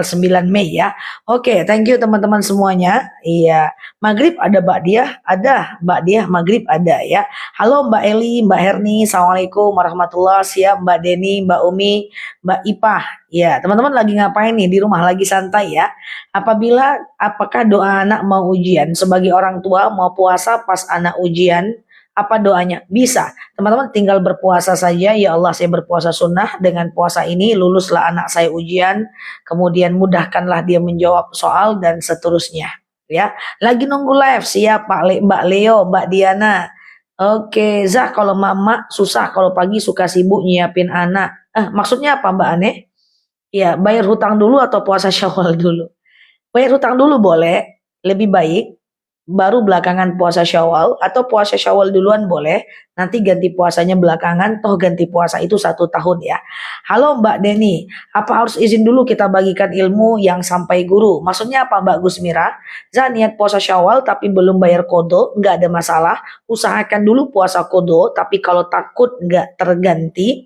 9 Mei ya. Oke, thank you teman-teman semuanya. Iya, maghrib ada Mbak Diah maghrib ada ya. Halo Mbak Eli, Mbak Herni, Assalamualaikum warahmatullahi. Siap Mbak Deni, Mbak Umi, Mbak Ipah. Ya, teman-teman lagi ngapain nih? Di rumah lagi santai ya. Apakah doa anak mau ujian sebagai orang tua mau puasa pas anak ujian? Apa doanya? Bisa. Teman-teman tinggal berpuasa saja. Ya Allah, saya berpuasa sunnah. Dengan puasa ini luluslah anak saya ujian, kemudian mudahkanlah dia menjawab soal dan seterusnya ya. Lagi nunggu live, siap Mbak Leo, Mbak Diana. Oke, Zah, kalau mama susah kalau pagi suka sibuk nyiapin anak. Maksudnya apa Mbak Ane? Ya, bayar hutang dulu atau puasa Syawal dulu? Bayar hutang dulu boleh, lebih baik baru belakangan puasa Syawal, atau puasa Syawal duluan boleh, nanti ganti puasanya belakangan, toh ganti puasa itu 1 tahun ya. Halo Mbak Deni, apa harus izin dulu kita bagikan ilmu yang sampai guru? Maksudnya apa Mbak Gusmira? Jangan niat puasa Syawal tapi belum bayar kodo, nggak ada masalah. Usahakan dulu puasa kodo, tapi kalau takut nggak terganti,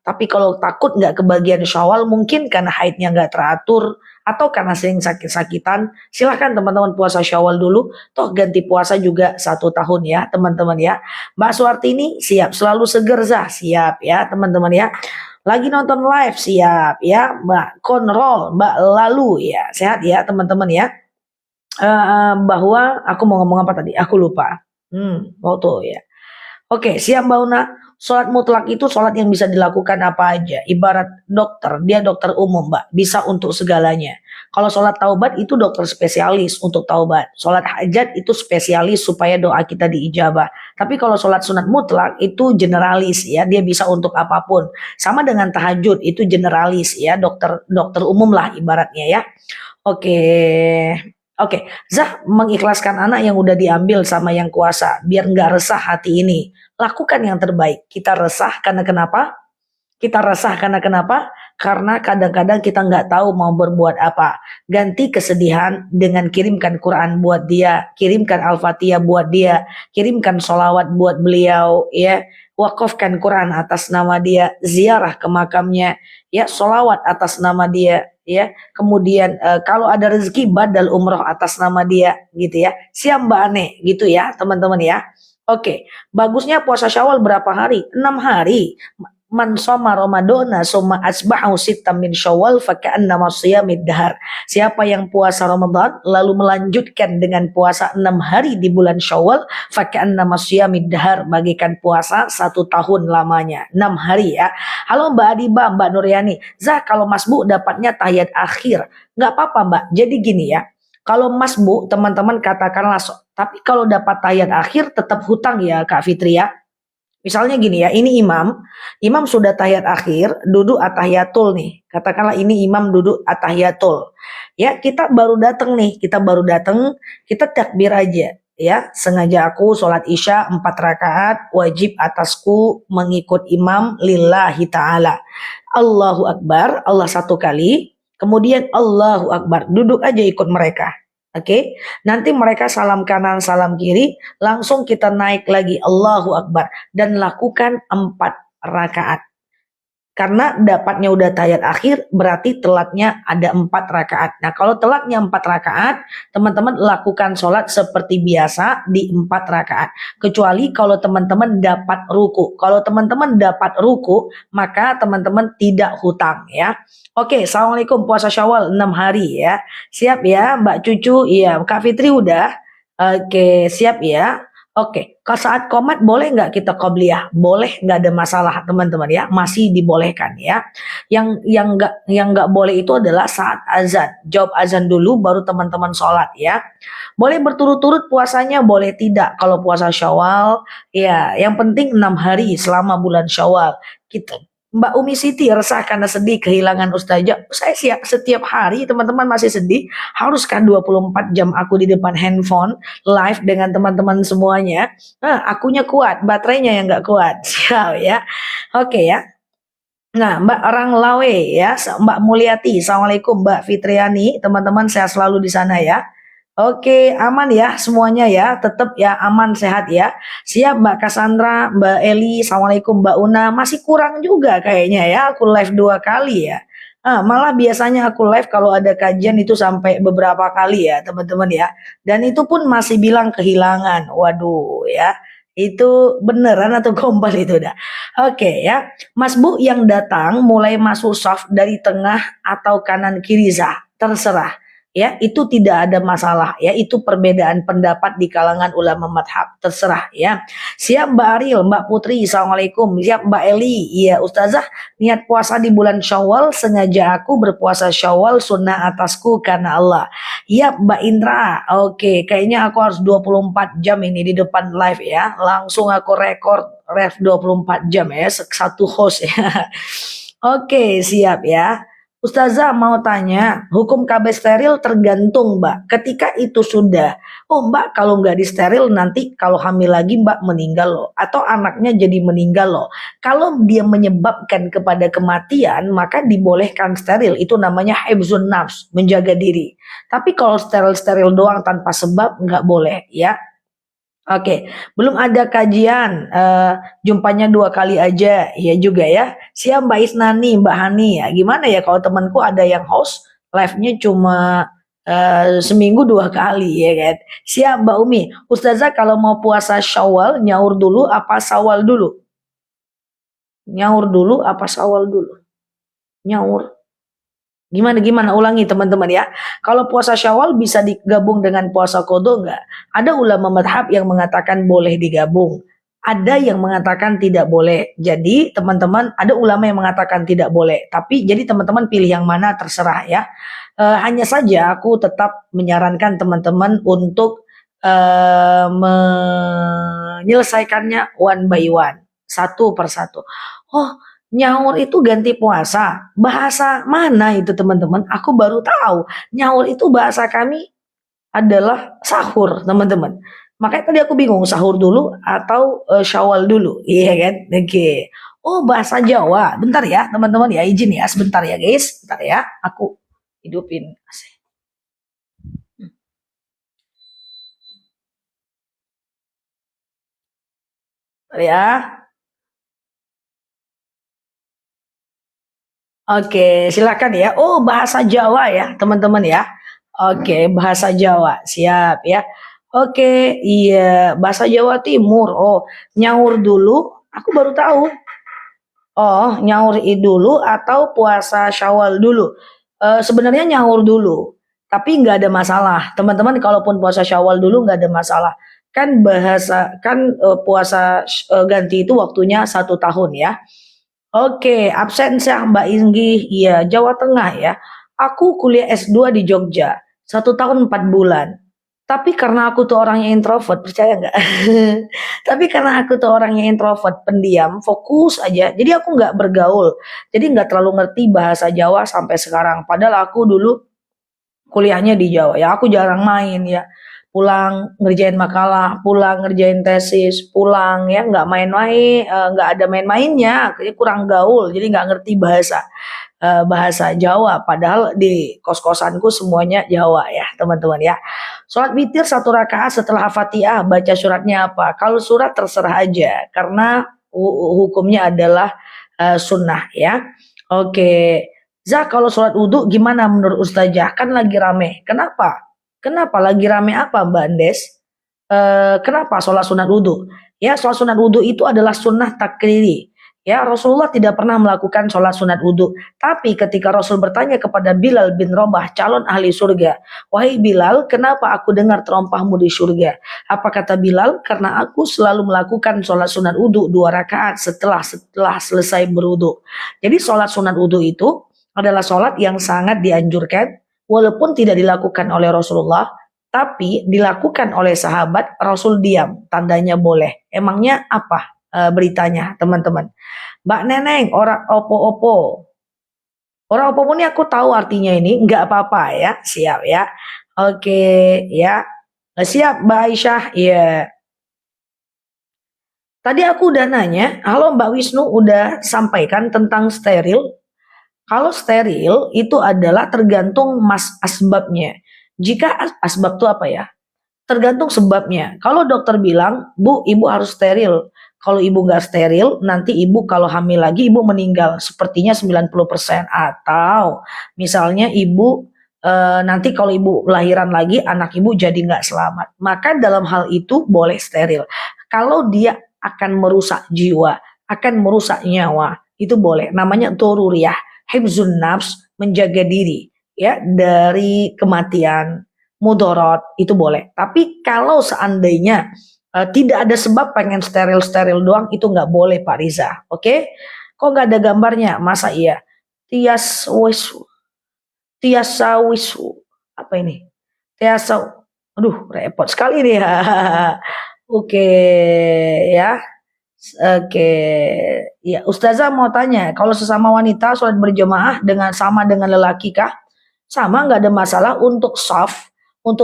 tapi kalau takut nggak kebagian Syawal, mungkin karena haidnya nggak teratur, atau karena sering sakit-sakitan, silahkan teman-teman puasa Syawal dulu, toh ganti puasa juga 1 tahun ya teman-teman ya. Mbak Suartini siap, selalu seger Zah, siap ya teman-teman ya. Lagi nonton live siap ya Mbak Konrol, Mbak Lalu ya, sehat ya teman-teman ya. Bahwa aku mau ngomong apa tadi, aku lupa. Oh tuh ya. Oke, siap Mbak Una. Sholat mutlak itu sholat yang bisa dilakukan apa aja. Ibarat dokter, dia dokter umum Mbak. Bisa untuk segalanya. Kalau sholat taubat itu dokter spesialis untuk taubat. Sholat hajat itu spesialis supaya doa kita diijabah. Tapi kalau sholat sunat mutlak itu generalis ya. Dia bisa untuk apapun. Sama dengan tahajud itu generalis ya. Dokter umum lah ibaratnya ya. Oke. Oke, Zah mengikhlaskan anak yang udah diambil sama yang kuasa, biar nggak resah hati ini. Lakukan yang terbaik. Kita resah karena kenapa? Kita resah karena kenapa? Karena kadang-kadang kita nggak tahu mau berbuat apa. Ganti kesedihan dengan kirimkan Quran buat dia, kirimkan Al-Fatihah buat dia, kirimkan sholawat buat beliau, ya. Wakafkan Quran atas nama dia, ziarah ke makamnya, ya, sholawat atas nama dia, ya. Kemudian kalau ada rezeki badal umroh atas nama dia, gitu ya. Siap Mbak Ane, gitu ya, teman-teman ya. Oke, bagusnya puasa Syawal berapa hari? 6 hari. Man soma Ramadana summa asbahu sittam min Syawal faka'annama shiyamid dahar. Siapa yang puasa Ramadan lalu melanjutkan dengan puasa 6 hari di bulan Syawal, faka'annama shiyamid dahar, bagikan puasa 1 tahun lamanya. 6 hari ya. Halo Mbak Adiba, Mbak Nuryani. Zah, kalau Mas Bu dapatnya tahiyat akhir, nggak apa-apa Mbak. Jadi gini ya. Kalau Mas Bu, teman-teman katakanlah, tapi kalau dapat tahiyat akhir tetap hutang ya Kak Fitri ya. Misalnya gini ya, ini imam sudah tahiyat akhir, duduk atahiyatul nih. Katakanlah ini imam duduk atahiyatul. Ya, kita baru datang nih, kita takbir aja. Ya, sengaja aku sholat isya 4 rakaat, wajib atasku mengikut imam lillahi ta'ala. Allahu Akbar, Allah 1 kali, kemudian Allahu Akbar, duduk aja ikut mereka. Oke, nanti mereka salam kanan, salam kiri, langsung kita naik lagi Allahu Akbar dan lakukan 4 rakaat. Karena dapatnya udah tahiyat akhir, berarti telatnya ada 4 rakaat. Nah, kalau telatnya 4 rakaat, teman-teman lakukan sholat seperti biasa di 4 rakaat. Kecuali kalau teman-teman dapat ruku. Kalau teman-teman dapat ruku, maka teman-teman tidak hutang ya. Oke, Assalamualaikum, puasa Syawal 6 hari ya. Siap ya, Mbak Cucu? Iya, Kak Fitri udah. Oke, siap ya. Oke, kalau saat qomat boleh nggak kita qobliyah? Boleh, nggak ada masalah teman-teman ya, masih dibolehkan ya. Yang nggak boleh itu adalah saat azan. Jawab azan dulu, baru teman-teman sholat ya. Boleh berturut-turut puasanya, boleh tidak. Kalau puasa Syawal, ya, yang penting 6 hari selama bulan Syawal. Kita Mbak Umi Siti resah karena sedih kehilangan ustazah. Saya siap setiap hari teman-teman masih sedih. Haruskah 24 jam aku di depan handphone live dengan teman-teman semuanya? Akunya kuat, baterainya yang nggak kuat. Siap ya. Oke ya. Nah, Mbak Orang Lawe ya, Mbak Mulyati, Assalamualaikum Mbak Fitriani, teman-teman sehat selalu di sana ya. Oke, aman ya semuanya ya, tetap ya aman sehat ya. Siap Mbak Cassandra, Mbak Eli, Assalamualaikum Mbak Una, masih kurang juga kayaknya ya, aku live 2 kali ya. Malah biasanya aku live kalau ada kajian itu sampai beberapa kali ya teman-teman ya. Dan itu pun masih bilang kehilangan. Waduh ya. Itu beneran atau gombal itu dah. Oke ya. Mas Bu yang datang mulai masuk saf dari tengah atau kanan kiri terserah. Ya, itu tidak ada masalah ya. Itu perbedaan pendapat di kalangan ulama madhab. Terserah ya. Siap Mbak Ariel, Mbak Putri, Assalamualaikum. Siap Mbak Eli, iya Ustazah. Niat puasa di bulan Syawal, sengaja aku berpuasa Syawal sunnah atasku karena Allah. Iya Mbak Indra, oke kayaknya aku harus 24 jam ini di depan live ya. Langsung aku record ref 24 jam ya, satu host ya. Oke siap ya. Ustazah mau tanya, hukum KB steril tergantung Mbak. Ketika itu sudah, oh Mbak kalau nggak di steril nanti kalau hamil lagi Mbak meninggal loh. Atau anaknya jadi meninggal loh. Kalau dia menyebabkan kepada kematian, maka dibolehkan steril. Itu namanya hifzun nafs, menjaga diri. Tapi kalau steril-steril doang tanpa sebab, nggak boleh ya. Oke, belum ada kajian, jumpanya 2 kali aja, ya juga ya. Siap Mbak Isnani, Mbak Hani ya. Gimana ya kalau temanku ada yang host live-nya cuma seminggu 2 kali ya kan. Siap Mbak Umi. Ustazah kalau mau puasa Syawal nyaur dulu apa Syawal dulu? Nyaur dulu apa Syawal dulu? Nyaur. Gimana ulangi teman-teman ya. Kalau puasa Syawal bisa digabung dengan puasa qadha enggak? Ada ulama madhab yang mengatakan boleh digabung. Ada yang mengatakan tidak boleh. Jadi teman-teman ada ulama yang mengatakan tidak boleh. Tapi jadi teman-teman pilih yang mana terserah ya. Hanya saja aku tetap menyarankan teman-teman untuk menyelesaikannya one by one, satu persatu. Oh, nyaur itu ganti puasa. Bahasa mana itu teman-teman? Aku baru tahu. Nyaur itu bahasa kami adalah sahur, teman-teman. Makanya tadi aku bingung sahur dulu atau Syawal dulu. Iya kan? Oke. Oh, bahasa Jawa. Bentar ya, teman-teman ya, izin ya sebentar ya, guys. Bentar ya, aku hidupin. Bentar ya. Oke, silakan ya. Oh, bahasa Jawa ya, teman-teman ya. Oke, bahasa Jawa. Siap ya. Oke, iya, bahasa Jawa Timur. Oh, nyaur dulu. Aku baru tahu. Oh, nyaur dulu atau puasa Syawal dulu. Sebenarnya nyaur dulu. Tapi nggak ada masalah. Teman-teman kalaupun puasa Syawal dulu nggak ada masalah. Kan puasa ganti itu waktunya 1 tahun ya. Oke, absen sih Mbak Inggi, iya Jawa Tengah ya. Aku kuliah S2 di Jogja, 1 tahun 4 bulan. Tapi karena aku tuh orangnya introvert, percaya nggak? Tapi karena aku tuh orangnya introvert, pendiam, fokus aja. Jadi aku nggak bergaul. Jadi nggak terlalu ngerti bahasa Jawa sampai sekarang. Padahal aku dulu kuliahnya di Jawa. Ya aku jarang main ya. Pulang ngerjain makalah, pulang ngerjain tesis, pulang ya nggak main-main, nggak ada main-mainnya, kurang gaul, jadi nggak ngerti bahasa Jawa. Padahal di kos-kosanku semuanya Jawa ya teman-teman ya. Sholat witir 1 rakaat setelah Fatihah baca suratnya apa? Kalau surat terserah aja karena hukumnya adalah sunnah ya. Oke. Zah kalau sholat wudhu gimana menurut Ustazah? Kan lagi rame. Kenapa? Kenapa lagi rame apa Mbak Andes? Kenapa sholat sunat wudhu? Ya sholat sunat wudhu itu adalah sunnah takriri. Ya Rasulullah tidak pernah melakukan sholat sunat wudhu. Tapi ketika Rasul bertanya kepada Bilal bin Rabah, calon ahli surga, wahai Bilal, kenapa aku dengar terompahmu di surga? Apa kata Bilal? Karena aku selalu melakukan sholat sunat wudhu 2 rakaat setelah selesai berwudhu. Jadi sholat sunat wudhu itu adalah sholat yang sangat dianjurkan, walaupun tidak dilakukan oleh Rasulullah, tapi dilakukan oleh sahabat. Rasul diam, tandanya boleh. Emangnya apa beritanya teman-teman? Mbak Neneng, orang opo-opo. Orang opo ini aku tahu artinya ini, nggak apa-apa ya, siap ya. Oke ya, siap Mbak Aisyah, ya. Tadi aku udah nanya, halo Mbak Wisnu udah sampaikan tentang steril. Kalau steril itu adalah tergantung asbabnya. Jika asbab itu apa ya? Tergantung sebabnya. Kalau dokter bilang, Bu, ibu harus steril Kalau ibu nggak steril, nanti ibu kalau hamil lagi ibu meninggal. Sepertinya 90%. Atau misalnya ibu nanti kalau ibu lahiran lagi anak ibu jadi nggak selamat. Maka dalam hal itu boleh steril. Kalau dia akan merusak jiwa, akan merusak nyawa, itu boleh. Namanya doruriyah, hifzun nafs, menjaga diri ya dari kematian, mudorot, itu boleh. Tapi kalau seandainya tidak ada sebab pengen steril-steril doang, itu nggak boleh Pak Riza. Oke? Kok nggak ada gambarnya? Masa iya? Tias wisu, tiasa wisu. Apa ini? Tiasa, aduh repot sekali nih ya. Oke ya. Oke, ya Ustazah mau tanya, kalau sesama wanita sholat berjamaah dengan sama dengan lelaki kah? Sama, nggak ada masalah. Untuk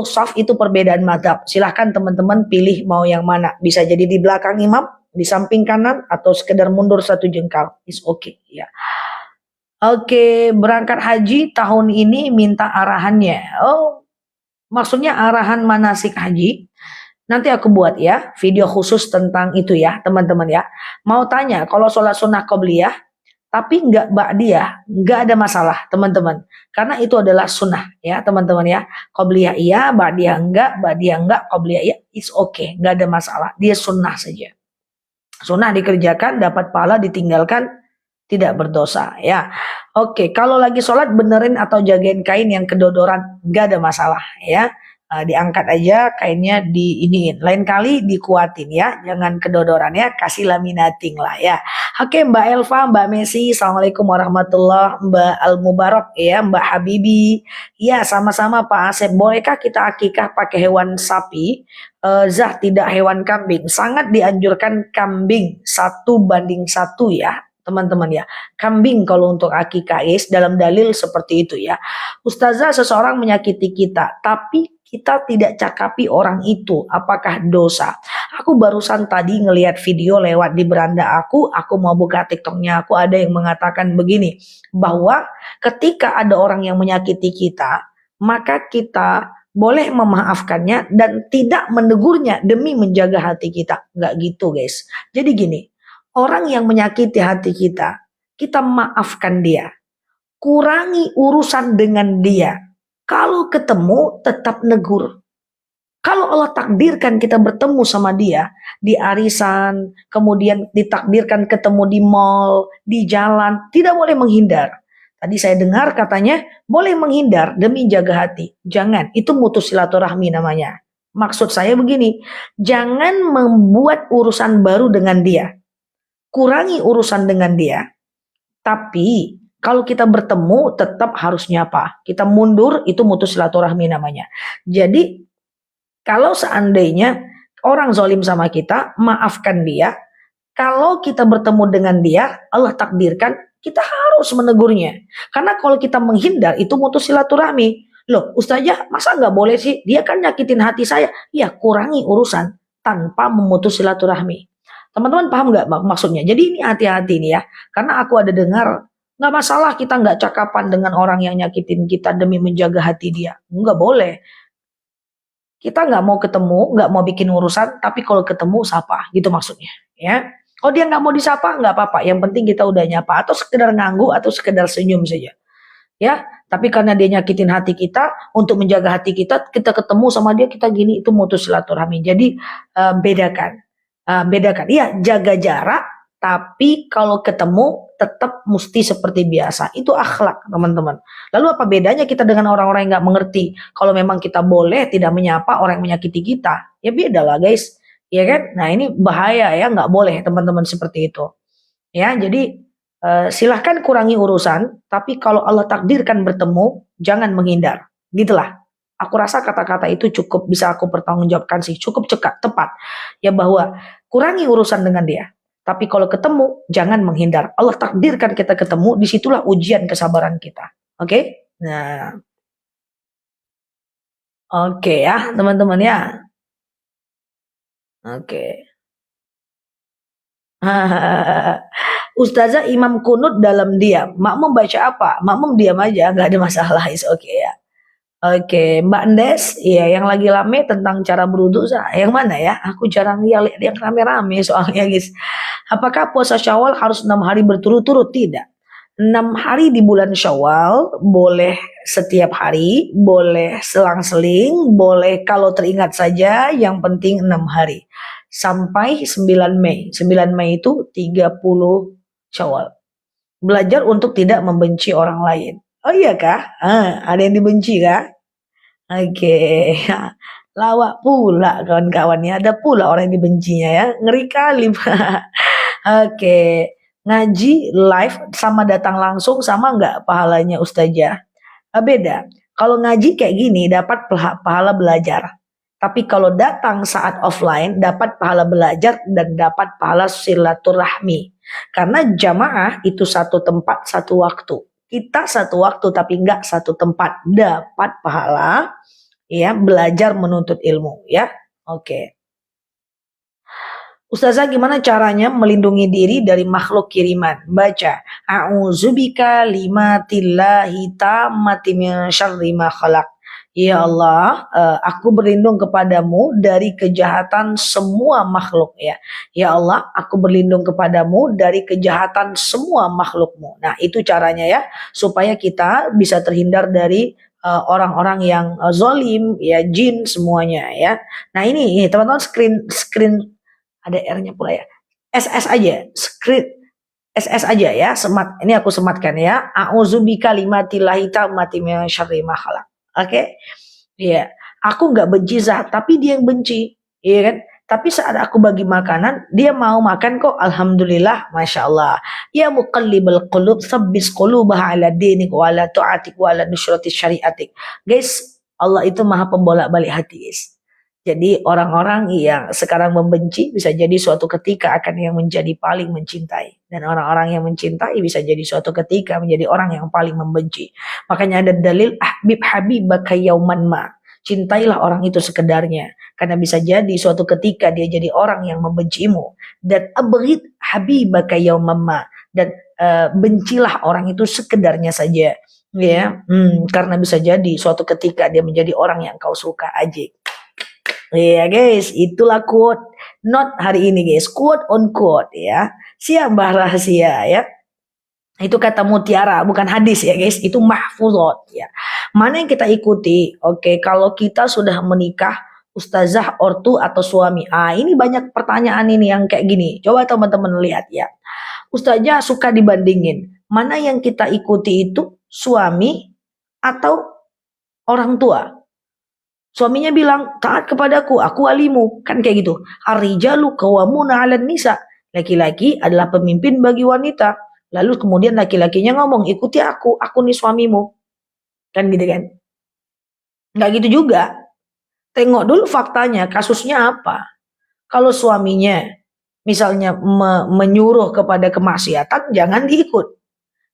saf itu perbedaan madhab. Silahkan teman-teman pilih mau yang mana. Bisa jadi di belakang imam, di samping kanan, atau sekedar mundur satu jengkal. Is okay ya. Oke, berangkat haji tahun ini minta arahannya. Oh, maksudnya arahan manasik haji. Nanti aku buat ya video khusus tentang itu ya teman-teman ya. Mau tanya kalau sholat sunnah qobliyah tapi nggak ba'diyah, nggak ada masalah teman-teman. Karena itu adalah sunnah ya teman-teman ya. Qobliyah iya, ba'diyah enggak, qobliyah iya, it's okay, nggak ada masalah. Dia sunnah saja. Sunnah dikerjakan dapat pahala, ditinggalkan tidak berdosa ya. Oke, kalau lagi sholat benerin atau jagain kain yang kedodoran, nggak ada masalah ya. Diangkat aja kainnya diiniin. Lain kali dikuatin ya, jangan kedodoran ya, kasih laminating lah ya. Oke Mbak Elva, Mbak Messi, Assalamualaikum warahmatullah, Mbak Al Mubarak ya, Mbak Habibi. Ya sama-sama Pak Asep, bolehkah kita akikah pakai hewan sapi? Zah tidak hewan kambing. Sangat dianjurkan kambing 1:1 ya teman-teman ya. Kambing kalau untuk akikah dalam dalil seperti itu ya. Ustazah, seseorang menyakiti kita tapi kita tidak cakapi orang itu, apakah dosa? Aku barusan tadi ngelihat video lewat di beranda aku mau buka TikToknya aku, ada yang mengatakan begini, bahwa ketika ada orang yang menyakiti kita, maka kita boleh memaafkannya dan tidak menegurnya demi menjaga hati kita. Nggak gitu guys. Jadi gini, orang yang menyakiti hati kita, kita maafkan dia. Kurangi urusan dengan dia. Kalau ketemu tetap negur. Kalau Allah takdirkan kita bertemu sama dia di arisan, kemudian ditakdirkan ketemu di mall, di jalan, tidak boleh menghindar. Tadi saya dengar katanya boleh menghindar demi jaga hati. Jangan, itu mutus silaturahmi namanya. Maksud saya begini, jangan membuat urusan baru dengan dia. Kurangi urusan dengan dia. Tapi kalau kita bertemu tetap harus nyapa. Kita mundur itu mutus silaturahmi namanya. Jadi kalau seandainya orang zalim sama kita, maafkan dia. Kalau kita bertemu dengan dia, Allah takdirkan kita harus menegurnya. Karena kalau kita menghindar itu mutus silaturahmi. Loh Ustazah masa nggak boleh sih? Dia kan nyakitin hati saya. Ya kurangi urusan tanpa memutus silaturahmi. Teman-teman paham nggak maksudnya? Jadi ini hati-hati nih ya. Karena aku ada dengar nggak masalah kita nggak cakapan dengan orang yang nyakitin kita demi menjaga hati dia. Nggak boleh. Kita nggak mau ketemu, nggak mau bikin urusan, tapi kalau ketemu sapa, gitu maksudnya. Ya. Kalau dia nggak mau disapa, nggak apa-apa. Yang penting kita udah nyapa atau sekedar nganggu atau sekedar senyum saja. Ya, tapi karena dia nyakitin hati kita, untuk menjaga hati kita ketemu sama dia kita gini, itu mutus silaturahmi. Jadi bedakan, bedakan. Iya, jaga jarak. Tapi kalau ketemu tetap mesti seperti biasa. Itu akhlak teman-teman. Lalu apa bedanya kita dengan orang-orang yang gak mengerti? Kalau memang kita boleh tidak menyapa orang yang menyakiti kita. Ya beda lah guys. Ya kan? Nah ini bahaya ya. Gak boleh teman-teman seperti itu. Ya jadi silahkan kurangi urusan. Tapi kalau Allah takdirkan bertemu, jangan menghindar. Gitulah. Aku rasa kata-kata itu cukup bisa aku pertanggungjawabkan sih. Cukup tepat. Ya bahwa kurangi urusan dengan dia. Tapi kalau ketemu, jangan menghindar. Allah takdirkan kita ketemu, disitulah ujian kesabaran kita. Oke? Nah. Oke ya, teman-teman ya. Oke. Ustazah imam kunut dalam diam. Makmum baca apa? Makmum diam aja, nggak ada masalah. Is oke ya. Oke, Mbak Ndes, iya yang lagi rame tentang cara berwudu, yang mana ya? Aku jarang lihat yang rame-rame soalnya guys. Apakah puasa Syawal harus 6 hari berturut-turut? Tidak. 6 hari di bulan Syawal boleh setiap hari, boleh selang-seling, boleh kalau teringat saja, yang penting 6 hari. Sampai 9 Mei. 9 Mei itu 30 Syawal. Belajar untuk tidak membenci orang lain. Oh iya kah? Ada yang dibenci kah? Oke. Lawak pula kawan-kawannya. Ada pula orang yang dibencinya ya. Ngeri kali. Oke. Ngaji live sama datang langsung sama nggak pahalanya Ustazah? Beda. Kalau ngaji kayak gini dapat pahala belajar. Tapi kalau datang saat offline dapat pahala belajar dan dapat pahala silaturahmi. Karena jamaah itu satu tempat satu waktu. Kita satu waktu tapi enggak satu tempat, dapat pahala ya belajar menuntut ilmu ya. Oke. Ustazah gimana caranya melindungi diri dari makhluk kiriman? Baca. A'udzubika limatillahi tammati min syarri ma khalaq. Ya Allah, aku berlindung kepadamu dari kejahatan semua makhluk ya. Ya Allah, aku berlindung kepadamu dari kejahatan semua makhlukmu. Nah, itu caranya ya, supaya kita bisa terhindar dari orang-orang yang zolim, ya jin semuanya ya. Nah ini teman-teman screen ada R-nya pula ya. SS aja, script SS aja ya, semat. Ini aku sematkan ya. A'udzubika kalimatillahi tammati min syarri ma khalaq. Oke? Iya. Aku nggak benci Zat, tapi dia yang benci. Iya kan? Tapi saat aku bagi makanan, dia mau makan kok. Alhamdulillah, masya Allah. Ya muqallibal qulub, sabbis qulubah ala dinik wa ala tu'atik wa ala nusrati syariatik. Guys, Allah itu maha pembolak-balik hati guys. Jadi orang-orang yang sekarang membenci bisa jadi suatu ketika akan yang menjadi paling mencintai. Dan orang-orang yang mencintai bisa jadi suatu ketika menjadi orang yang paling membenci. Makanya ada dalil ahbib habibaka yauman ma. Cintailah orang itu sekedarnya. Karena bisa jadi suatu ketika dia jadi orang yang membencimu. Dan abghid habibaka yauman ma. Dan bencilah orang itu sekedarnya saja. Ya, karena bisa jadi suatu ketika dia menjadi orang yang kau suka aja. Iya guys, itulah quote not hari ini guys, quote on quote ya. Siap Mbah Rahasia ya. Itu kata mutiara, bukan hadis ya guys, itu mahfuzat ya. Mana yang kita ikuti? Oke, kalau kita sudah menikah, ustazah, ortu atau suami. Ini banyak pertanyaan ini yang kayak gini. Coba teman-teman lihat ya. Ustazah suka dibandingin. Mana yang kita ikuti itu suami atau orang tua? Suaminya bilang, taat kepadaku, aku walimu. Kan kayak gitu. Ar-rijalu qawwamuna 'alan nisa. Laki-laki adalah pemimpin bagi wanita. Lalu kemudian laki-lakinya ngomong, ikuti aku nih suamimu. Kan gitu kan. Nggak gitu juga. Tengok dulu faktanya, kasusnya apa. Kalau suaminya misalnya menyuruh kepada kemaksiatan, jangan diikut.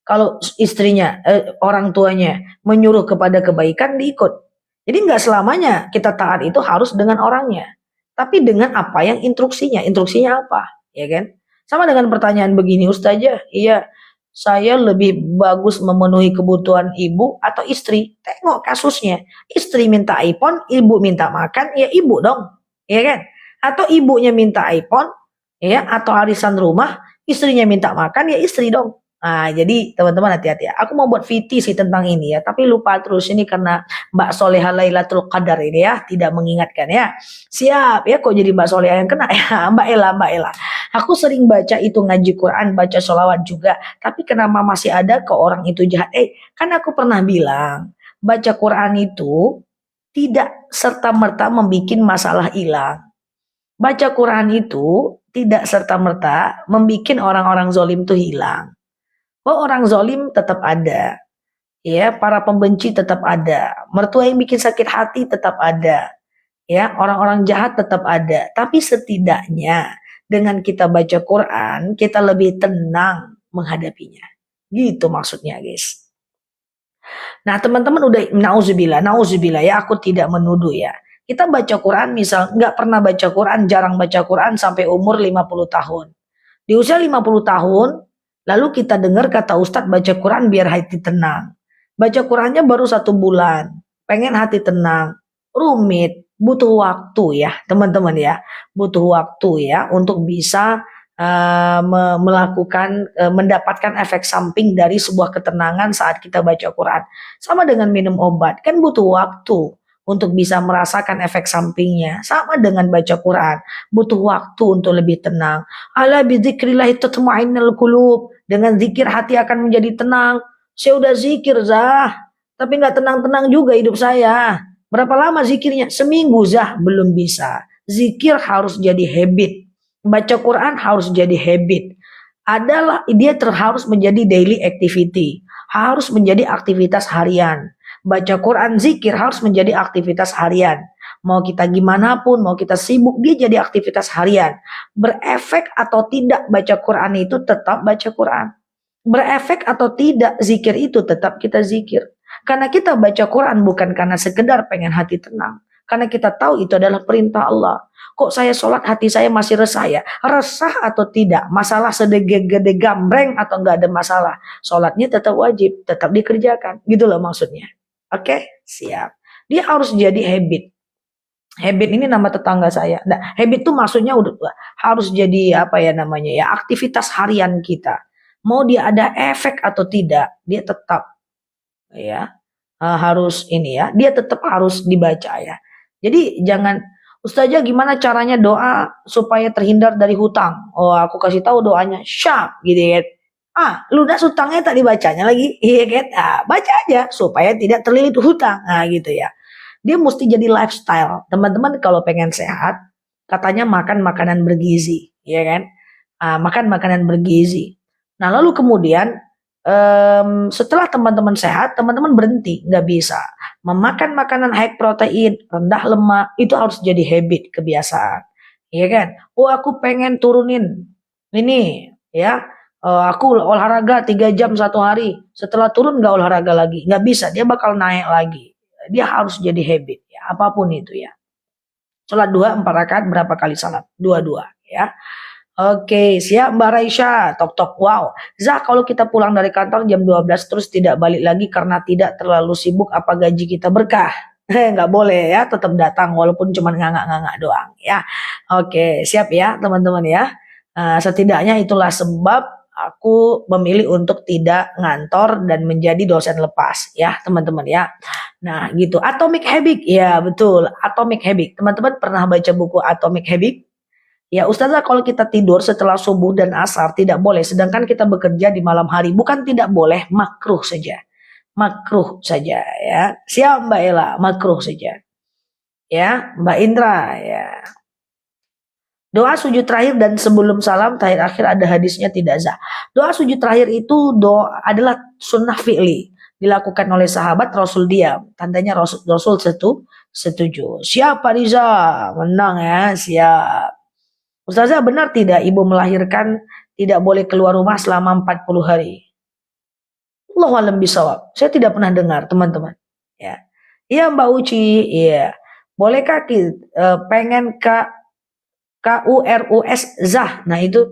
Kalau istrinya, orang tuanya menyuruh kepada kebaikan, diikut. Jadi nggak selamanya kita taat itu harus dengan orangnya, tapi dengan apa yang instruksinya. Instruksinya apa, ya kan? Sama dengan pertanyaan begini, Ustazah, iya, saya lebih bagus memenuhi kebutuhan ibu atau istri. Tengok kasusnya. Istri minta iPhone, ibu minta makan, ya ibu dong, ya kan? Atau ibunya minta iPhone, ya, atau arisan rumah, istrinya minta makan, ya istri dong. Nah, jadi teman-teman hati-hati ya. Aku mau buat VT sih tentang ini ya, tapi lupa terus ini karena Mbak Soleha Lailatul Qadar ini ya, tidak mengingatkan ya. Siap ya, kok jadi Mbak Soleha yang kena ya, Mbak Ella. Aku sering baca itu ngaji Quran, baca sholawat juga, tapi kenapa masih ada ke orang itu jahat? Kan aku pernah bilang, baca Quran itu tidak serta-merta membuat masalah hilang. Baca Quran itu tidak serta-merta membuat orang-orang zolim itu hilang. Orang zolim tetap ada, ya, para pembenci tetap ada, mertua yang bikin sakit hati tetap ada, ya, orang-orang jahat tetap ada. Tapi setidaknya dengan kita baca Quran, kita lebih tenang menghadapinya. Gitu maksudnya, guys. Nah, teman-teman udah nauzubillah ya, aku tidak menuduh ya. Kita baca Quran misal nggak pernah baca Quran, jarang baca Quran sampai umur 50 tahun. Di usia 50 tahun, lalu kita dengar kata Ustadz baca Quran biar hati tenang. Baca Qurannya baru 1 bulan. pengen hati tenang, rumit, butuh waktu ya teman-teman ya, butuh waktu ya untuk bisa mendapatkan efek samping dari sebuah ketenangan saat kita baca Quran. Sama dengan minum obat, kan butuh waktu untuk bisa merasakan efek sampingnya. Sama dengan baca Quran, butuh waktu untuk lebih tenang. Ala bidzikrillah tatma'innul qulub. Dengan zikir hati akan menjadi tenang. Saya udah zikir Zah, tapi nggak tenang-tenang juga hidup saya. Berapa lama zikirnya? Seminggu Zah, belum bisa. Zikir harus jadi habit. Baca Quran harus jadi habit. Harus menjadi daily activity. Harus menjadi aktivitas harian. Baca Quran, zikir harus menjadi aktivitas harian. Mau kita gimana pun, mau kita sibuk, dia jadi aktivitas harian. Berefek atau tidak baca Quran itu tetap baca Quran. Berefek atau tidak zikir itu tetap kita zikir. Karena kita baca Quran bukan karena sekedar pengen hati tenang. Karena kita tahu itu adalah perintah Allah. Kok saya sholat hati saya masih resah ya? Resah atau tidak? Masalah sedege-gede gambreng atau enggak ada masalah? Sholatnya tetap wajib, tetap dikerjakan. Gitu loh maksudnya. Oke, siap. Dia harus jadi habit. Habit ini nama tetangga saya. Nah, habit itu maksudnya udah harus jadi apa ya namanya ya, aktivitas harian kita. Mau dia ada efek atau tidak, dia tetap ya harus ini ya, dia tetap harus dibaca ya. Jadi jangan, Ustazah gimana caranya doa supaya terhindar dari hutang? Oh aku kasih tahu doanya, syap gitu ya. Lunas hutangnya tak dibacanya lagi, iya kan? Baca aja supaya tidak terlilit hutang, gitu ya. Dia mesti jadi lifestyle. Teman-teman kalau pengen sehat, katanya makan makanan bergizi, ya kan? Makan makanan bergizi. Nah lalu kemudian setelah teman-teman sehat, teman-teman berhenti, nggak bisa. Memakan makanan high protein, rendah lemak, itu harus jadi habit, kebiasaan. Iya kan? Oh aku pengen turunin ini, ya. Aku olahraga 3 jam satu hari. Setelah turun nggak olahraga lagi, nggak bisa. Dia bakal naik lagi. Dia harus jadi habit, ya. Apapun itu ya. Sholat 4 rakaat berapa kali salat? 2 ya. Oke, siap Mbak Raisya. Tok tok. Wow. Zah, kalau kita pulang dari kantor jam 12 terus tidak balik lagi karena tidak terlalu sibuk, apa gaji kita berkah? Nggak boleh ya, tetap datang walaupun cuma ngangak-ngangak doang ya. Oke, siap ya teman-teman ya. Setidaknya itulah sebab aku memilih untuk tidak ngantor dan menjadi dosen lepas ya teman-teman ya. Nah gitu, Atomic Habit. Ya betul, Atomic Habit. Teman-teman pernah baca buku Atomic Habit? Ya Ustazah, kalau kita tidur setelah subuh dan asar tidak boleh, sedangkan kita bekerja di malam hari. Bukan tidak boleh, makruh saja. Makruh saja ya. Siap Mbak Ella, makruh saja. Ya, Mbak Indra ya. Doa sujud terakhir dan sebelum salam terakhir akhir ada hadisnya tidak sah. Doa sujud terakhir itu adalah sunnah fi'li. Dilakukan oleh sahabat, Rasul diam. Tandanya Rasul setuju. Siap Pak Riza, menang ya, siap. Ustazah benar tidak ibu melahirkan tidak boleh keluar rumah selama 40 hari? Allahu a'lam bishawab. Saya tidak pernah dengar teman-teman. Ya, iya Mbak Uci. Iya. Bolehkah pengen KURUS Zah? Nah itu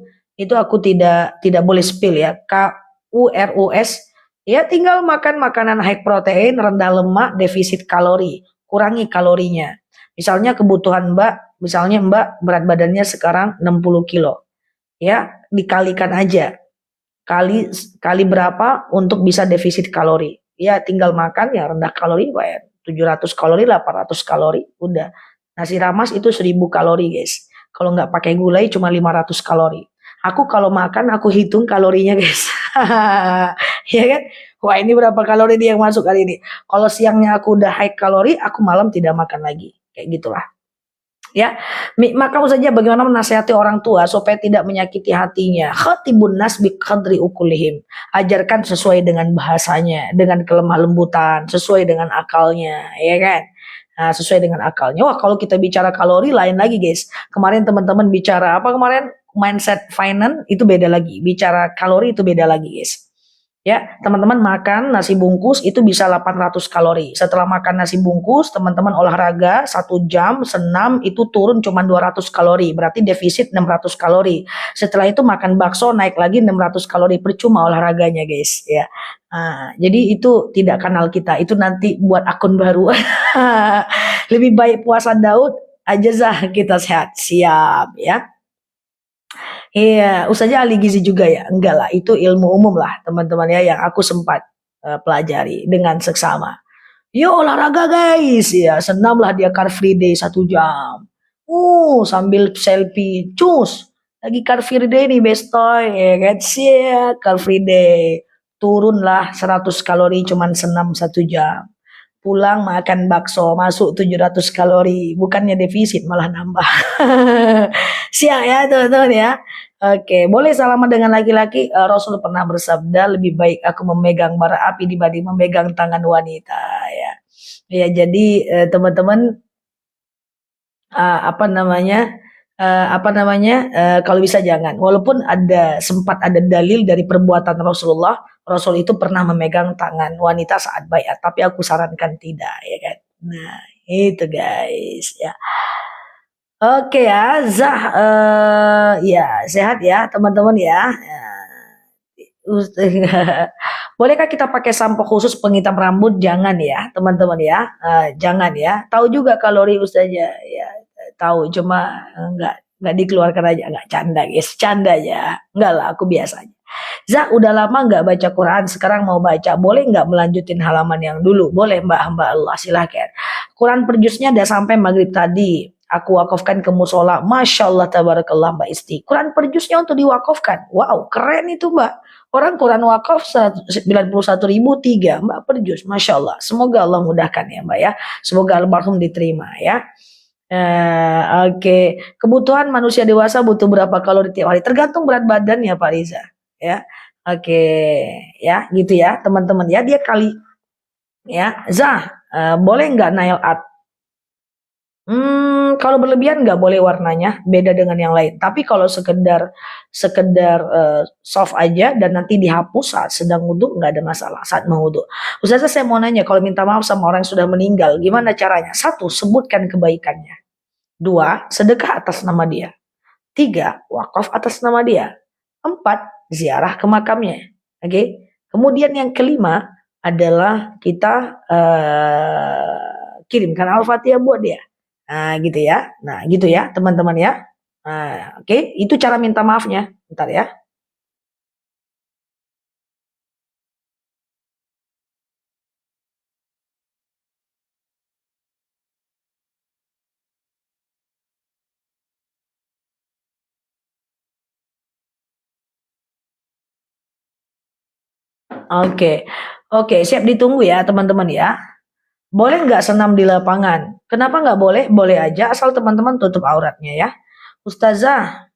aku tidak boleh spill ya. KURUS. Ya tinggal makan makanan high protein, rendah lemak, defisit kalori, kurangi kalorinya. Misalnya kebutuhan misalnya Mbak berat badannya sekarang 60 kilo. Ya, dikalikan aja. Kali berapa untuk bisa defisit kalori. Ya, tinggal makan ya rendah kalori, ya 700 kalori, 800 kalori, udah. Nasi ramas itu 1000 kalori, guys. Kalau nggak pakai gulai cuma 500 kalori. Aku kalau makan aku hitung kalorinya, guys. Ya kan? Wah, ini berapa kalori dia yang masuk kali ini. Kalau siangnya aku udah high kalori, aku malam tidak makan lagi. Kayak gitulah. Ya, maka saja bagaimana menasihati orang tua supaya tidak menyakiti hatinya. Khatibun nas bi qadri ukulihim. Ajarkan sesuai dengan bahasanya, dengan kelemah lembutan, sesuai dengan akalnya, ya kan? Nah, sesuai dengan akalnya. Wah, kalau kita bicara kalori lain lagi, guys. Kemarin teman-teman bicara apa kemarin? Mindset finance itu beda lagi. Bicara kalori itu beda lagi, guys. Ya, teman-teman makan nasi bungkus itu bisa 800 kalori. Setelah makan nasi bungkus, teman-teman olahraga 1 jam, senam itu turun cuma 200 kalori. Berarti defisit 600 kalori. Setelah itu makan bakso naik lagi 600 kalori. Percuma olahraganya, guys. Ya. Nah, jadi itu tidak kanal kita. Itu nanti buat akun baru. Lebih baik puasa Daud aja Zah kita sehat. Siap ya. Iya, Ustaznya ahli gizi juga ya? Enggak lah, itu ilmu umum lah teman-teman ya yang aku sempat pelajari dengan seksama. Yo olahraga guys, ya senam lah dia car free day 1 jam. Sambil selfie, cus. Lagi car free day nih bestoy, ya kan? Siap, car free day. Turunlah 100 kalori cuman senam 1 jam. Pulang makan bakso, masuk 700 kalori. Bukannya defisit, malah nambah. Siap ya teman-teman ya. Oke, boleh salaman dengan laki-laki. Rasul pernah bersabda, lebih baik aku memegang bara api dibanding memegang tangan wanita. Ya, ya jadi teman-teman apa namanya kalau bisa jangan. Walaupun sempat ada dalil dari perbuatan Rasulullah, Rasul itu pernah memegang tangan wanita saat baiat, tapi aku sarankan tidak, ya kan. Nah, itu guys ya. Oke ya, Zah, ya sehat ya teman-teman ya. Bolehkah kita pakai sampo khusus penghitam rambut? Jangan ya, teman-teman ya. Jangan ya. Tahu juga kalori Ustaznya ya. Tahu cuma nggak dikeluarkan aja, nggak canda guys, canda ya. Nggak lah, aku biasa aja. Zah, udah lama nggak baca Quran, sekarang mau baca. Boleh nggak melanjutin halaman yang dulu? Boleh Mbak hamba Allah, silahkan. Quran per jusnya udah sampai maghrib tadi. Aku wakafkan ke musola. Masya Allah, tabarakallah Mbak Isti. Quran per jusnya untuk diwakafkan. Wow, keren itu Mbak. Orang Quran wakaf 91.003 Mbak per juz. Masya Allah. Semoga Allah mudahkan ya Mbak ya. Semoga almarhum diterima ya. Oke. Kebutuhan manusia dewasa butuh berapa kalori tiap hari? Tergantung berat badan ya Pak Riza. Ya. Oke. Ya gitu ya teman-teman ya. Dia kali. Ya. Zah. Boleh nggak nail art? Kalau berlebihan nggak boleh warnanya, beda dengan yang lain. Tapi kalau sekedar soft aja dan nanti dihapus saat sedang wudhu nggak ada masalah saat mau wudhu. Ustazah saya mau nanya, kalau minta maaf sama orang yang sudah meninggal, gimana caranya? 1, sebutkan kebaikannya. 2, sedekah atas nama dia. 3, wakaf atas nama dia. 4, ziarah ke makamnya. Oke. Kemudian yang kelima adalah kita kirimkan Al-Fatihah buat dia. Nah, gitu ya. Nah, gitu ya, teman-teman ya. Nah, oke, itu cara minta maafnya. Bentar ya. Oke. Oke, siap ditunggu ya, teman-teman ya. Boleh nggak senam di lapangan? Kenapa nggak boleh? Boleh aja, asal teman-teman tutup auratnya ya. Ustazah,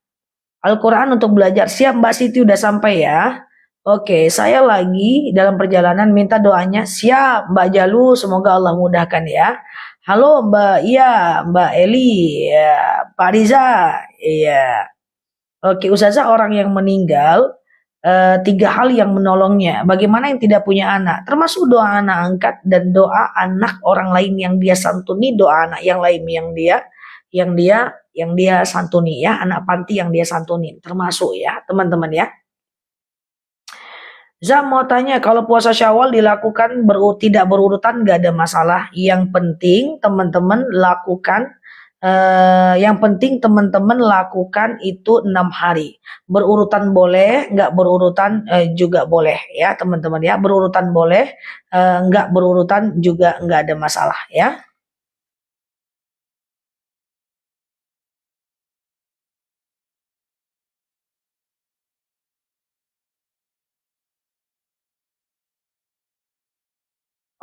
Al-Quran untuk belajar. Siap Mbak Siti udah sampai ya. Oke, saya lagi dalam perjalanan minta doanya. Siap Mbak Jalu, semoga Allah mudahkan ya. Halo Mbak, iya Mbak Eli, ya, Pak Riza, iya. Oke, Ustazah, orang yang meninggal, 3 hal yang menolongnya. Bagaimana yang tidak punya anak? Termasuk doa anak angkat dan doa anak orang lain yang dia santuni, doa anak yang lain yang dia santuni ya, anak panti yang dia santuni, termasuk ya, teman-teman ya. Zam mau tanya, kalau puasa Syawal dilakukan tidak berurutan nggak ada masalah. Yang penting teman-teman lakukan itu 6 hari. Berurutan boleh, nggak berurutan juga boleh ya teman-teman ya. Berurutan boleh, nggak berurutan juga nggak ada masalah ya.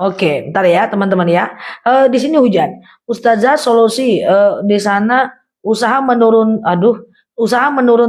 Oke, ntar ya teman-teman ya. Di sini hujan. Ustazah solusi di sana usaha menurun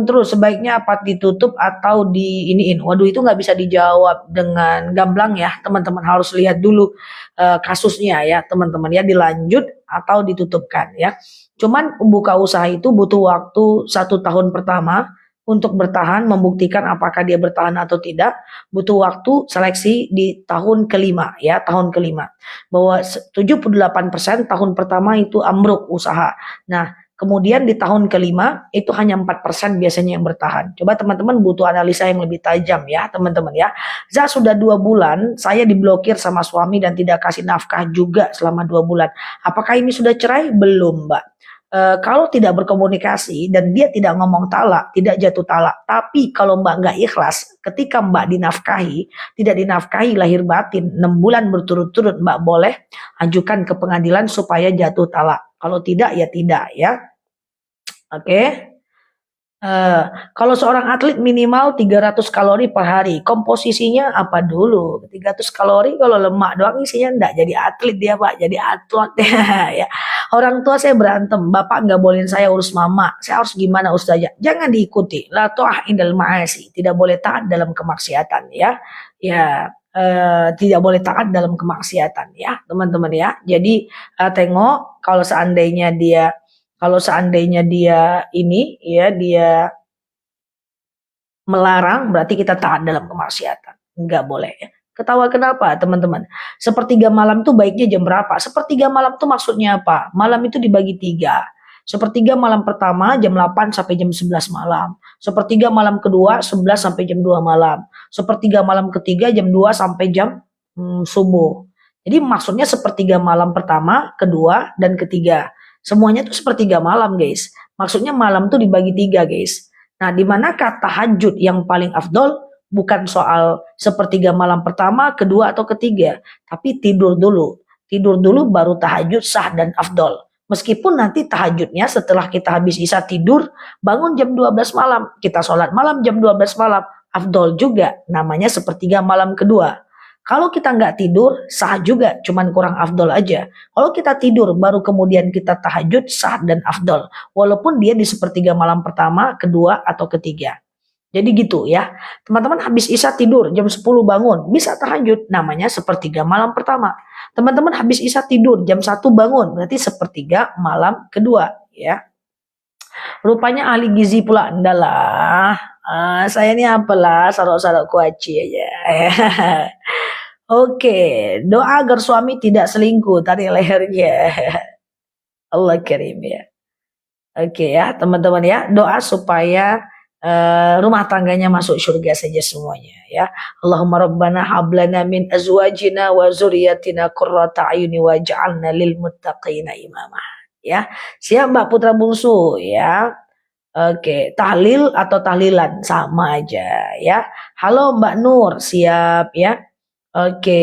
terus. Sebaiknya apa ditutup atau diiniin? Waduh, itu nggak bisa dijawab dengan gamblang ya, teman-teman harus lihat dulu kasusnya ya, teman-teman ya, dilanjut atau ditutupkan ya. Cuman buka usaha itu butuh waktu 1 tahun pertama. untuk bertahan, membuktikan apakah dia bertahan atau tidak, butuh waktu seleksi di tahun kelima ya, tahun kelima. Bahwa 78% tahun pertama itu ambruk usaha. Nah, kemudian di tahun kelima itu hanya 4% biasanya yang bertahan. Coba teman-teman butuh analisa yang lebih tajam ya teman-teman ya. Sudah 2 bulan saya diblokir sama suami dan tidak kasih nafkah juga selama 2 bulan. Apakah ini sudah cerai? Belum Mbak. Kalau tidak berkomunikasi dan dia tidak ngomong talak, tidak jatuh talak. Tapi kalau Mbak nggak ikhlas, ketika Mbak dinafkahi, tidak dinafkahi lahir batin, 6 bulan berturut-turut Mbak boleh ajukan ke pengadilan supaya jatuh talak. Kalau tidak ya tidak ya. Oke. Kalau seorang atlet minimal 300 kalori per hari, komposisinya apa dulu? 300 kalori kalau lemak doang isinya enggak jadi atlet dia Pak, jadi atlet ya. Orang tua saya berantem, bapak nggak bolehin saya urus mama, saya harus gimana Ustazah? Jangan diikuti, la ta'ah indal ma'asi, tidak boleh taat dalam kemaksiatan ya. Ya, tidak boleh taat dalam kemaksiatan ya teman-teman ya. Jadi tengok kalau seandainya dia ini ya dia melarang berarti kita taat dalam kemaksiatan. Enggak boleh ya. Ketawa kenapa teman-teman? Sepertiga malam tuh baiknya jam berapa? Sepertiga malam tuh maksudnya apa? Malam itu dibagi 3. Sepertiga malam pertama jam 8 sampai jam 11 malam. Sepertiga malam kedua 11 sampai jam 2 malam. Sepertiga malam ketiga jam 2 sampai jam subuh. Jadi maksudnya sepertiga malam pertama, kedua, dan ketiga. Semuanya tuh sepertiga malam guys. Maksudnya malam tuh dibagi 3 guys. Nah, di manakah tahajud yang paling afdol? Bukan soal sepertiga malam pertama, kedua, atau ketiga. Tapi tidur dulu. Tidur dulu baru tahajud sah dan afdol. Meskipun nanti tahajudnya setelah kita habis isya tidur, bangun jam 12 malam. Kita sholat malam jam 12 malam. Afdol juga. Namanya sepertiga malam kedua. Kalau kita nggak tidur, sah juga, cuman kurang afdol aja. Kalau kita tidur, baru kemudian kita tahajud, sah dan afdol. Walaupun dia di sepertiga malam pertama, kedua, atau ketiga. Jadi gitu ya. Teman-teman habis isya tidur, jam 10 bangun, bisa tahajud, namanya sepertiga malam pertama. Teman-teman habis isya tidur, jam 1 bangun, berarti sepertiga malam kedua ya. Rupanya ahli gizi pula, endalah. Saya ini apalah, sarok-sarok kuaci aja. Oke, doa agar suami tidak selingkuh, tarik lehernya. Allah kirim ya. Oke ya, teman-teman ya, doa supaya rumah tangganya masuk surga saja semuanya ya. Allahumma rabbana hablana min azwajina wa zuriyatina qurrata ayuni waj'alna lil muttaqina imama. Ya. Siap Mbak Putra Bungsu ya. Oke, tahlil atau tahlilan sama aja ya. Halo Mbak Nur, siap ya. Oke,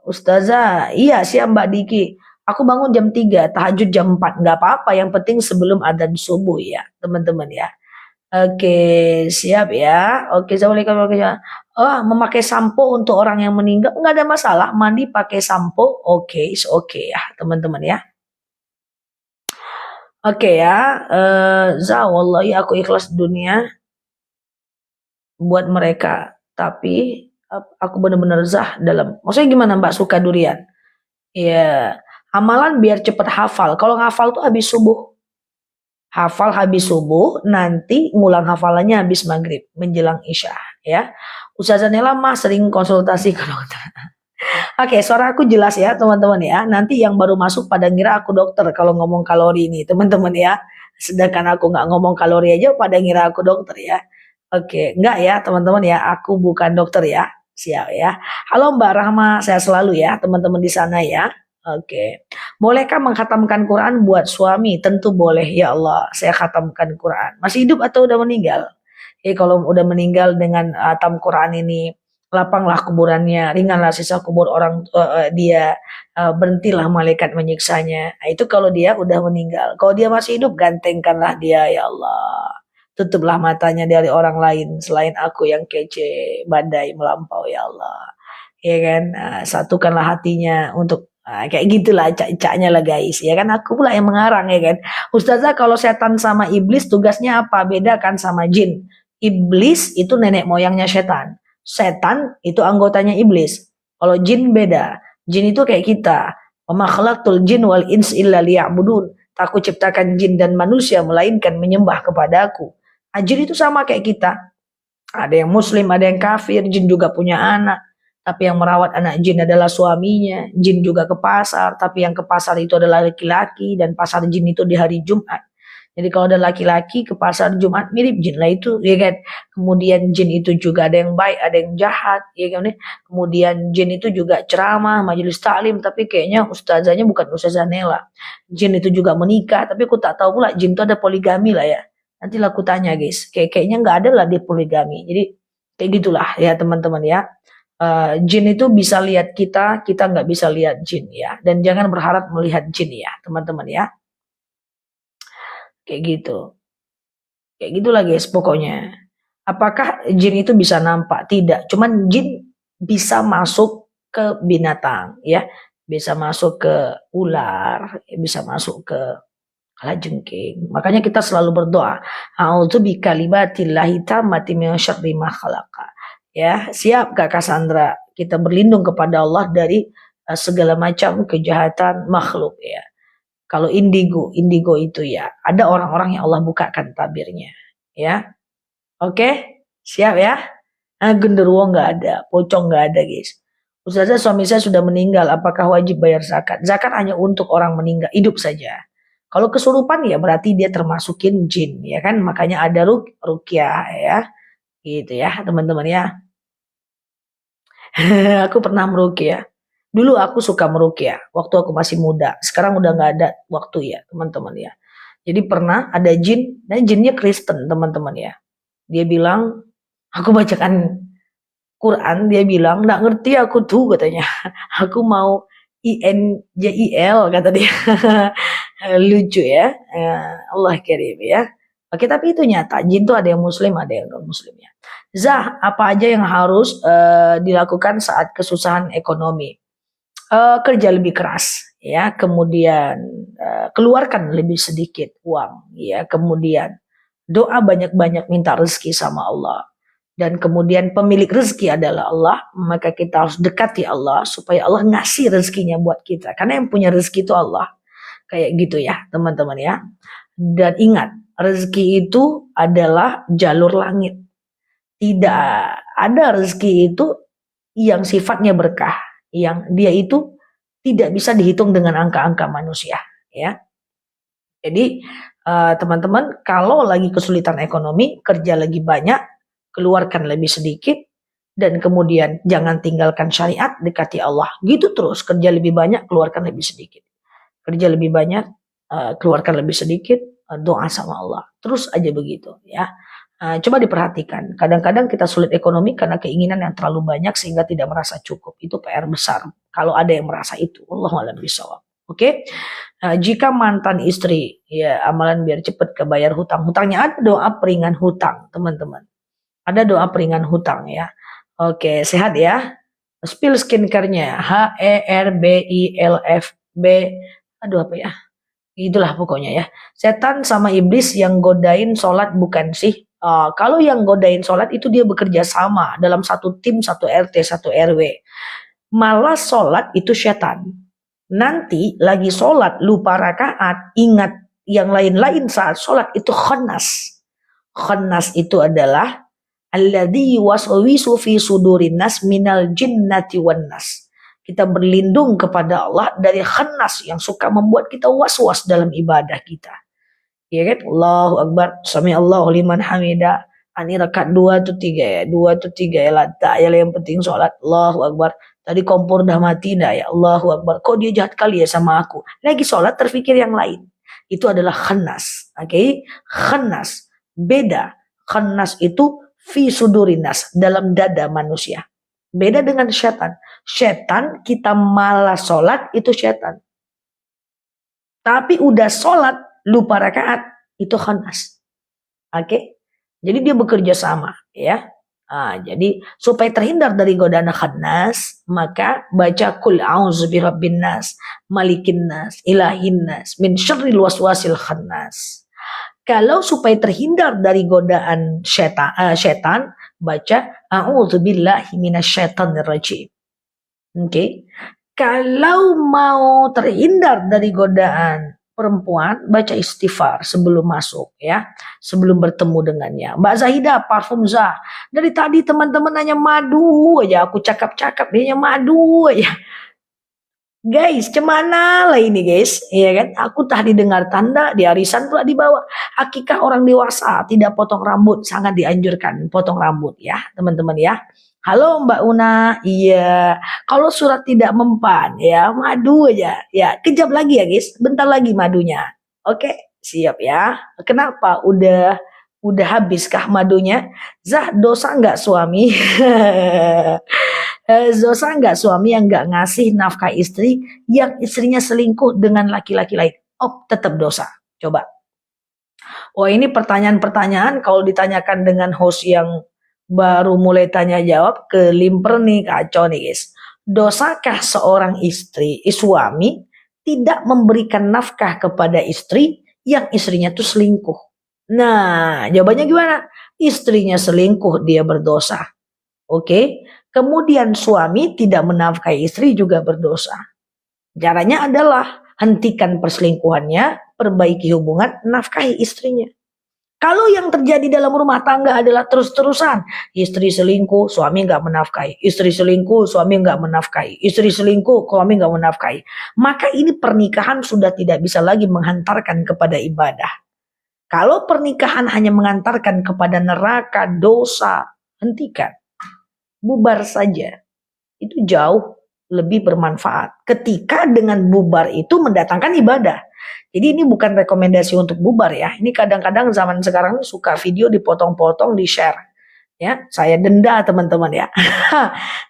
Ustazah, iya siap Mbak Diki. Aku bangun jam 3, tahajud jam 4. Nggak apa-apa, yang penting sebelum adzan subuh ya, teman-teman ya. Oke, siap ya. Oke, Assalamualaikum warahmatullahi wabarakatuh. Oh, memakai sampo untuk orang yang meninggal, nggak ada masalah. Mandi pakai sampo, oke, oke ya, teman-teman ya. Oke ya, wallahi aku ikhlas dunia buat mereka. Tapi aku benar-benar dalam. Maksudnya gimana Mbak suka durian? Ya, amalan biar cepet hafal. Kalau ngafal tuh habis subuh. Hafal habis subuh, nanti ngulang hafalannya habis maghrib, menjelang isya ya. Ustazah Nela mah sering konsultasi ke dokter. Oke, suara aku jelas ya teman-teman ya. Nanti yang baru masuk pada ngira aku dokter kalau ngomong kalori ini teman-teman ya. Sedangkan aku nggak ngomong kalori aja pada ngira aku dokter ya. Oke, enggak ya teman-teman ya. Aku bukan dokter ya. Siap ya. Halo Mbak Rahma, saya selalu ya teman-teman di sana ya. Oke. Bolehkah mengkhatamkan Quran buat suami? Tentu boleh ya Allah. Saya khatamkan Quran. Masih hidup atau udah meninggal? Kalau udah meninggal dengan khatam Quran ini, lapanglah kuburannya, ringanlah sisa kubur orang dia, berhentilah malaikat menyiksanya. Nah, itu kalau dia udah meninggal. Kalau dia masih hidup, gantengkanlah dia ya Allah. Tutuplah matanya dari orang lain selain aku yang kece, badai melampau ya Allah. Ya kan, satukanlah hatinya untuk kayak gitulah cak-caknya lah guys. Ya kan, aku pula yang mengarang ya kan. Ustazah, kalau setan sama iblis tugasnya apa? Beda kan sama jin. Iblis itu nenek moyangnya setan. Setan itu anggotanya iblis. Kalau jin beda. Jin itu kayak kita. Wa ma khalaqtul jin wal ins illa liya'budun. Tak aku ciptakan jin dan manusia melainkan menyembah kepadaku. Jin itu sama kayak kita. Ada yang muslim, ada yang kafir, jin juga punya anak. Tapi yang merawat anak jin adalah suaminya. Jin juga ke pasar, tapi yang ke pasar itu adalah laki-laki. Dan pasar jin itu di hari Jumat. Jadi kalau ada laki-laki ke pasar Jumat mirip jin lah itu, ya kan. Kemudian jin itu juga ada yang baik, ada yang jahat, ya kan. Kemudian jin itu juga ceramah, majelis taklim, tapi kayaknya ustazahnya bukan ustazah Nela. Jin itu juga menikah, tapi aku tak tahu pula jin itu ada poligami lah ya. Nanti lah aku tanya guys, kayaknya nggak ada lah di poligami. Jadi kayak gitulah ya teman-teman ya. Jin itu bisa lihat kita, kita nggak bisa lihat jin ya. Dan jangan berharap melihat jin ya teman-teman ya. Kayak gitu. Kayak gitulah guys pokoknya. Apakah jin itu bisa nampak? Tidak. Cuman jin bisa masuk ke binatang ya. Bisa masuk ke ular, bisa masuk ke kalajengking. Makanya kita selalu berdoa, a'udzu bikalimatillahi tammati min syarri ma khalaqa. Ya, siap Kak Cassandra. Kita berlindung kepada Allah dari segala macam kejahatan makhluk ya. Kalau indigo itu ya, ada orang-orang yang Allah bukakan tabirnya. Ya. Oke? Siap ya? Genderuwo nggak ada, pocong nggak ada, guys. Ustazah, suami saya sudah meninggal, apakah wajib bayar zakat? Zakat hanya untuk orang meninggal, hidup saja. Kalau kesurupan ya berarti dia termasukin jin, ya kan? Makanya ada rukyah ya. Gitu ya, teman-teman ya. Aku pernah merukyah. Dulu aku suka merukyah waktu aku masih muda. Sekarang udah nggak ada waktu ya, teman-teman ya. Jadi pernah ada jin, dan jinnya Kristen, teman-teman ya. Dia bilang, aku bacakan Quran, dia bilang, nggak ngerti aku tuh katanya. Aku mau INJIL kata dia. Lucu ya. Allah kirim ya. Oke, tapi itu nyata. Jin tuh ada yang muslim, ada yang non muslim ya. Zah, apa aja yang harus dilakukan saat kesusahan ekonomi? Kerja lebih keras ya, kemudian keluarkan lebih sedikit uang ya, kemudian doa banyak-banyak, minta rezeki sama Allah. Dan kemudian pemilik rezeki adalah Allah, maka kita harus dekati Allah supaya Allah ngasih rezekinya buat kita. Karena yang punya rezeki itu Allah. Kayak gitu ya teman-teman ya. Dan ingat, rezeki itu adalah jalur langit. Tidak ada rezeki itu yang sifatnya berkah, yang dia itu tidak bisa dihitung dengan angka-angka manusia ya. Jadi teman-teman, kalau lagi kesulitan ekonomi, kerja lagi banyak, keluarkan lebih sedikit, dan kemudian jangan tinggalkan syariat, dekati Allah. Gitu terus, kerja lebih banyak, keluarkan lebih sedikit. Kerja lebih banyak, keluarkan lebih sedikit, doa sama Allah. Terus aja begitu ya. Coba diperhatikan, kadang-kadang kita sulit ekonomi karena keinginan yang terlalu banyak sehingga tidak merasa cukup. Itu PR besar. Kalau ada yang merasa itu, Allahu a'lam bishawab. Oke, jika mantan istri, ya amalan biar cepat kebayar hutang-hutangnya. Ada doa peringan hutang, teman-teman. Ada doa peringan hutang ya. Oke, sehat ya. Spill skincare-nya HERBILFB. Aduh apa ya? Itulah pokoknya ya. Setan sama iblis yang godain sholat bukan sih? Kalau yang godain sholat itu dia bekerja sama dalam satu tim, satu RT, satu RW. Malah sholat itu setan. Nanti lagi sholat lupa rakaat, ingat yang lain-lain saat sholat itu khannas. Khannas itu adalah alladzi waswisu fi sudurin nas minal jinnati wan nas. Kita berlindung kepada Allah dari khannas yang suka membuat kita was-was dalam ibadah kita. Ya kan? Allahu Akbar, sami Allahu liman hamida. Ini rakaat 2 atau 3 ya, 2 atau 3 ya, tak ya, yang penting sholat. Allahu Akbar. Tadi kompor udah mati dah ya, Allahu Akbar. Kok dia jahat kali ya sama aku? Lagi sholat terfikir yang lain. Itu adalah khannas. Oke? Khannas. Beda. Khannas itu fi sudurinas, dalam dada manusia. Beda dengan setan. Setan kita malas sholat itu setan. Tapi udah sholat lupa rakaat itu khannas. Oke? Jadi dia bekerja sama ya. Jadi supaya terhindar dari godaan khannas, maka baca kul a'udzu birabbin nas, malikin nas, ilahin nas, min syarril waswasil khannas. Kalau supaya terhindar dari godaan setan, baca a'udzubillahi minasyaitonir rajim. Oke. Kalau mau terhindar dari godaan perempuan baca istighfar sebelum masuk ya, sebelum bertemu dengannya. Mbak Zahida, parfum Zah. Dari tadi teman-teman nanya madu aja, aku cakap-cakap dia madu aja. Guys, cemana lah ini guys, iya kan? Aku tadi dengar tanda di arisan pula dibawa. Akikah orang dewasa tidak potong rambut, sangat dianjurkan potong rambut ya, teman-teman ya. Halo Mbak Una, iya. Kalau surat tidak mempan ya, madu aja. Ya, kejap lagi ya guys, bentar lagi madunya. Oke, siap ya. Kenapa? Udah habiskah madunya? Zah, dosa nggak suami? Dosa nggak suami yang nggak ngasih nafkah istri yang istrinya selingkuh dengan laki-laki lain? Oh, tetap dosa. Coba. Oh, ini pertanyaan-pertanyaan kalau ditanyakan dengan host yang baru mulai tanya jawab ke limper nih, kacau nih guys. Dosakah seorang suami tidak memberikan nafkah kepada istri yang istrinya tuh selingkuh? Nah, jawabannya gimana? Istrinya selingkuh, dia berdosa. Oke. Kemudian suami tidak menafkahi istri juga berdosa. Caranya adalah hentikan perselingkuhannya, perbaiki hubungan, nafkahi istrinya. Kalau yang terjadi dalam rumah tangga adalah terus-terusan, istri selingkuh, suami nggak menafkahi, istri selingkuh, suami nggak menafkahi, istri selingkuh, suami nggak menafkahi, maka ini pernikahan sudah tidak bisa lagi menghantarkan kepada ibadah. Kalau pernikahan hanya mengantarkan kepada neraka, dosa, hentikan. Bubar saja. Itu jauh lebih bermanfaat. Ketika dengan bubar itu mendatangkan ibadah. Jadi ini bukan rekomendasi untuk bubar ya. Ini kadang-kadang zaman sekarang suka video dipotong-potong, di-share. Ya, saya denda teman-teman ya.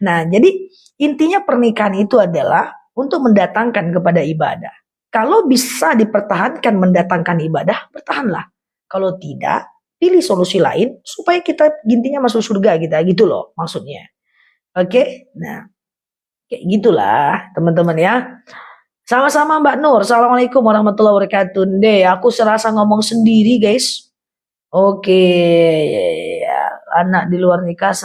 Nah, jadi intinya pernikahan itu adalah untuk mendatangkan kepada ibadah. Kalau bisa dipertahankan mendatangkan ibadah, bertahanlah. Kalau tidak, pilih solusi lain supaya kita intinya masuk surga kita gitu loh maksudnya. Oke, nah kayak gitulah teman-teman ya. Sama-sama Mbak Nur. Assalamualaikum warahmatullahi wabarakatuh. Deh, aku serasa ngomong sendiri guys. Oke, ya, anak di luar nikah